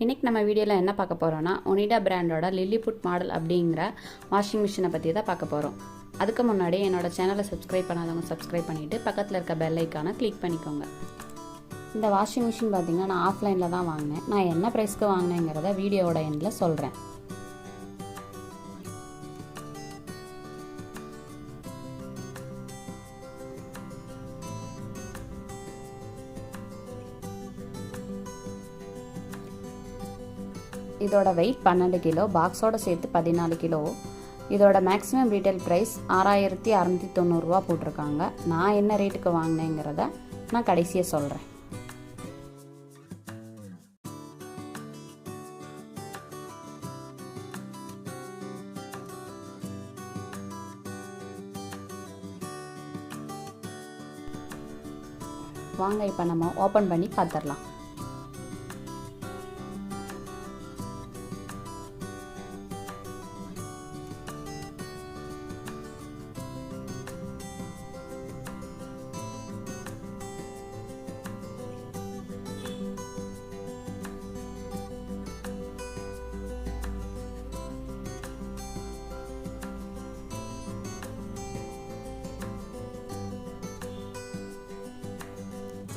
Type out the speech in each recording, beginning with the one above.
இன்னைக்கு நம்ம வீடியோவில் என்ன பார்க்க போகிறோம்னா ஒனிடா பிராண்டோட லில்லிபுட் மாடல் அப்படிங்கிற வாஷிங் மிஷினை பற்றி தான் பார்க்க போகிறோம். அதுக்கு முன்னாடி என்னோட சேனலை சப்ஸ்கிரைப் பண்ணாதவங்க சப்ஸ்கிரைப் பண்ணிவிட்டு பக்கத்தில் இருக்க பெல் ஐக்கானை கிளிக் பண்ணிக்கோங்க. இந்த வாஷிங் மிஷின் பார்த்திங்கன்னா நான் ஆஃப்லைனில் தான் வாங்கினேன். நான் என்ன ப்ரைஸ்க்கு வாங்கினேங்கிறத வீடியோவோட எண்டில் சொல்கிறேன். இதோட வெயிட் 12 கிலோ, பாக்ஸோட சேர்த்து 14 கிலோ. இதோட மேக்ஸிமம் ரீட்டைல் ப்ரைஸ் 6690 ரூபா போட்டிருக்காங்க. நான் என்ன ரேட்டுக்கு வாங்கினேங்கிறத நான் கடைசியாக சொல்கிறேன். வாங்க இப்போ நம்ம ஓப்பன் பண்ணி பார்த்துடலாம்.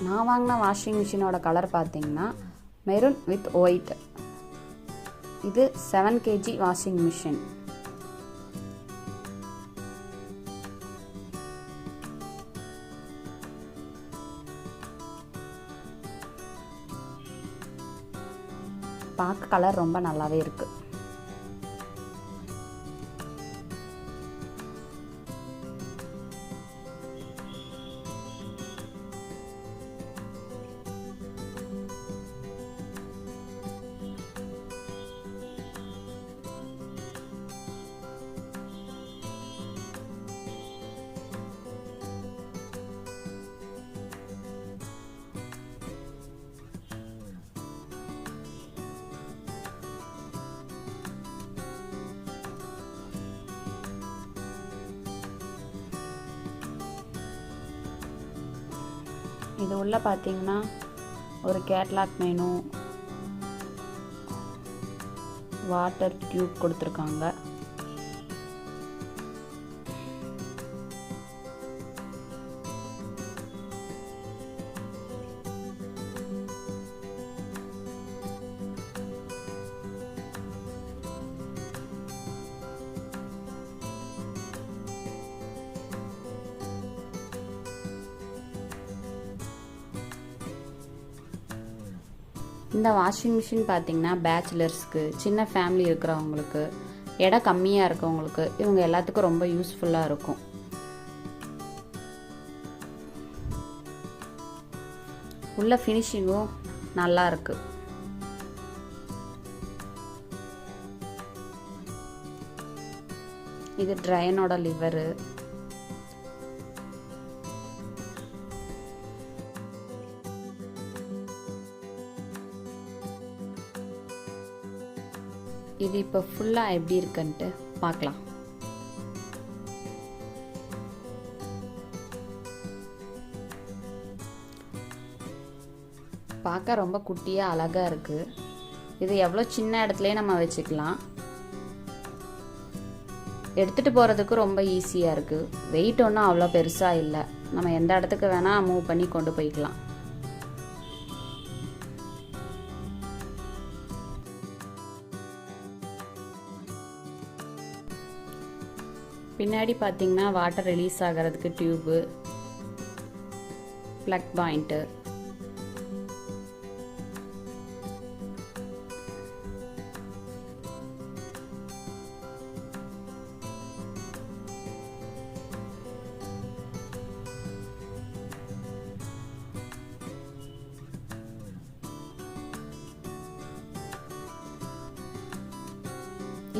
நான் வாங்கின வாஷிங் மிஷினோட கலர் பார்த்தீங்கன்னா மெரூன் வித் ஒயிட். இது 7 kg வாஷிங் மிஷின். பார்க்க கலர் ரொம்ப நல்லாவே இருக்கு. இது உள்ள பார்த்தீங்கன்னா ஒரு கேட்லாக் மெனு, வாட்டர் டியூப் கொடுத்துருக்காங்க. இந்த வாஷிங் மிஷின் பார்த்தீங்கன்னா பேச்சுலர்ஸ்க்கு, சின்ன ஃபேமிலி இருக்கிறவங்களுக்கு, இடம் கம்மியாக இருக்கவங்களுக்கு, இவங்க எல்லாத்துக்கும் ரொம்ப யூஸ்ஃபுல்லாக இருக்கும். உள்ள ஃபினிஷிங்கும் நல்லா இருக்கு. இது ட்ரையனோட லிவரு. இது இப்போ ஃபுல்லாக எப்படி இருக்குன்ட்டு பார்க்கலாம். பார்க்க ரொம்ப குட்டியாக அழகாக இருக்குது. இது எவ்வளோ சின்ன இடத்துலையே நம்ம வச்சுக்கலாம். எடுத்துகிட்டு போகிறதுக்கு ரொம்ப ஈஸியாக இருக்குது. வெயிட் ஒன்றும் அவ்வளோ பெருசாக இல்லை. நம்ம எந்த இடத்துக்கு வேணால் மூவ் பண்ணி கொண்டு போய்க்கலாம். பின்னாடி பார்த்தீங்கன்னா வாட்டர் ரிலீஸ் ஆகிறதுக்கு டியூபு, ப்ளக் பாயிண்ட்டு,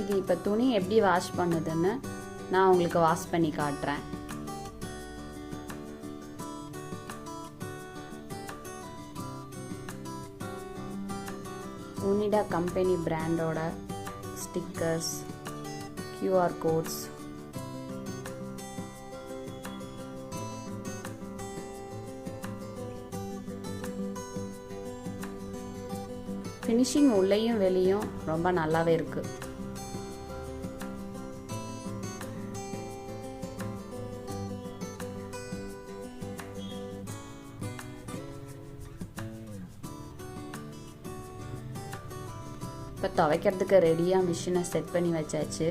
இது இப்போ துணி எப்படி வாஷ் பண்ணுதுன்னு நான் உங்களுக்கு வாஷ் பண்ணி காட்டுறேன். ஒனிடா கம்பெனி பிராண்டோட ஸ்டிக்கர்ஸ், QR கோட்ஸ், ஃபினிஷிங் உள்ளேயும் வெளியும் ரொம்ப நல்லாவே இருக்கு. இப்போ துவைக்கிறதுக்கு ரெடியாக மிஷினை செட் பண்ணி வச்சாச்சு.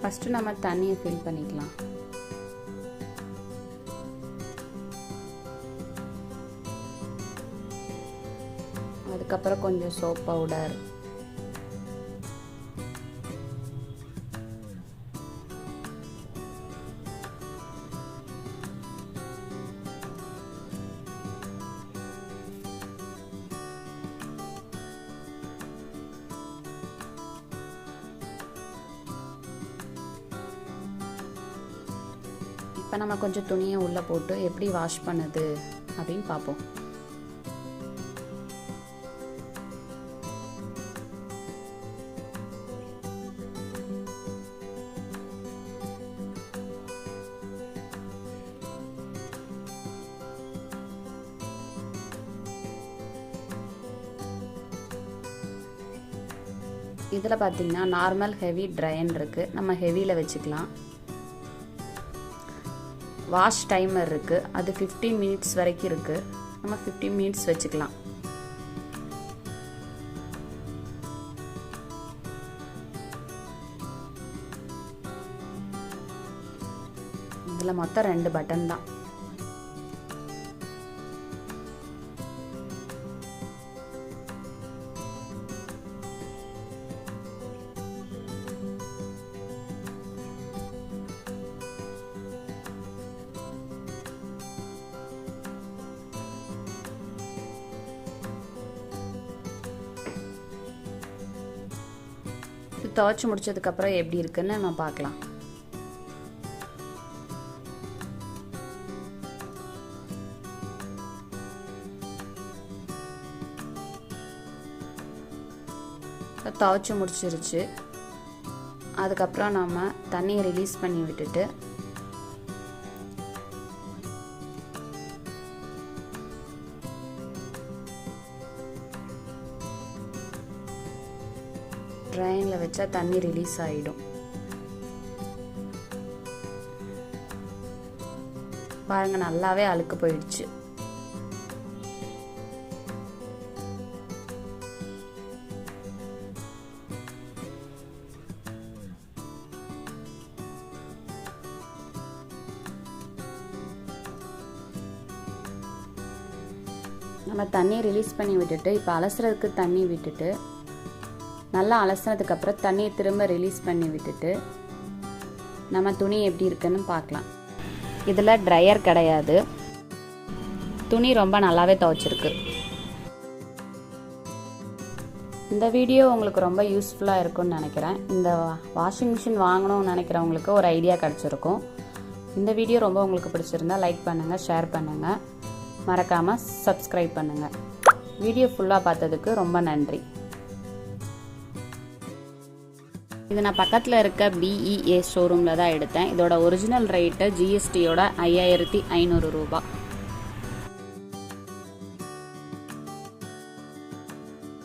ஃபர்ஸ்ட் நம்ம தண்ணியை ஃபில் பண்ணிக்கலாம். அதுக்கப்புறம் கொஞ்சம் சோப் பவுடர், இப்போ நம்ம கொஞ்சம் துணியை உள்ளே போட்டு எப்படி வாஷ் பண்ணுது அப்படின்னு பார்ப்போம். இதில் பார்த்தீங்கன்னா நார்மல், ஹெவி, ட்ரைன்னு இருக்குது. நம்ம ஹெவியில் வச்சுக்கலாம். வாஷ் டைமர் இருக்குது, அது 15 மினிட்ஸ் வரைக்கும் இருக்குது. நம்ம 15 மினிட்ஸ் வச்சுக்கலாம். இதில் மொத்தம் 2 பட்டன் தான். துவைச்சு முடிச்சதுக்கப்புறம் எப்படி இருக்குன்னு நம்ம பார்க்கலாம். துவைச்சு முடிச்சிருச்சு. அதுக்கப்புறம் நம்ம தண்ணியை ரிலீஸ் பண்ணி விட்டுட்டு ட்ரைனில் வச்சா தண்ணி ரிலீஸ் ஆகிடும். பாருங்க, நல்லாவே அழுக்கு போயிடுச்சு. நம்ம தண்ணியை ரிலீஸ் பண்ணி விட்டுட்டு இப்போ அலசுறதுக்கு தண்ணி விட்டுட்டு நல்லா அலசினதுக்கப்புறம் தண்ணியை திரும்ப ரிலீஸ் பண்ணி விட்டுட்டு நம்ம துணி எப்படி இருக்குன்னு பார்க்கலாம். இதில் ட்ரையர் கிடையாது. துணி ரொம்ப நல்லாவே துவைச்சிருக்கு. இந்த வீடியோ உங்களுக்கு ரொம்ப யூஸ்ஃபுல்லாக இருக்கும்னு நினைக்கிறேன். இந்த வாஷிங் மிஷின் வாங்கணும்னு நினைக்கிறவங்களுக்கு ஒரு ஐடியா கிடச்சிருக்கும். இந்த வீடியோ ரொம்ப உங்களுக்கு பிடிச்சிருந்தா லைக் பண்ணுங்கள், ஷேர் பண்ணுங்கள், மறக்காமல் சப்ஸ்கிரைப் பண்ணுங்கள். வீடியோ ஃபுல்லாக பார்த்ததுக்கு ரொம்ப நன்றி. இது நான் பக்கத்தில் இருக்க BEA ஷோரூமில் தான் எடுத்தேன். இதோட ஒரிஜினல் ரேட்டு GSTயோட 5500 ரூபாய்.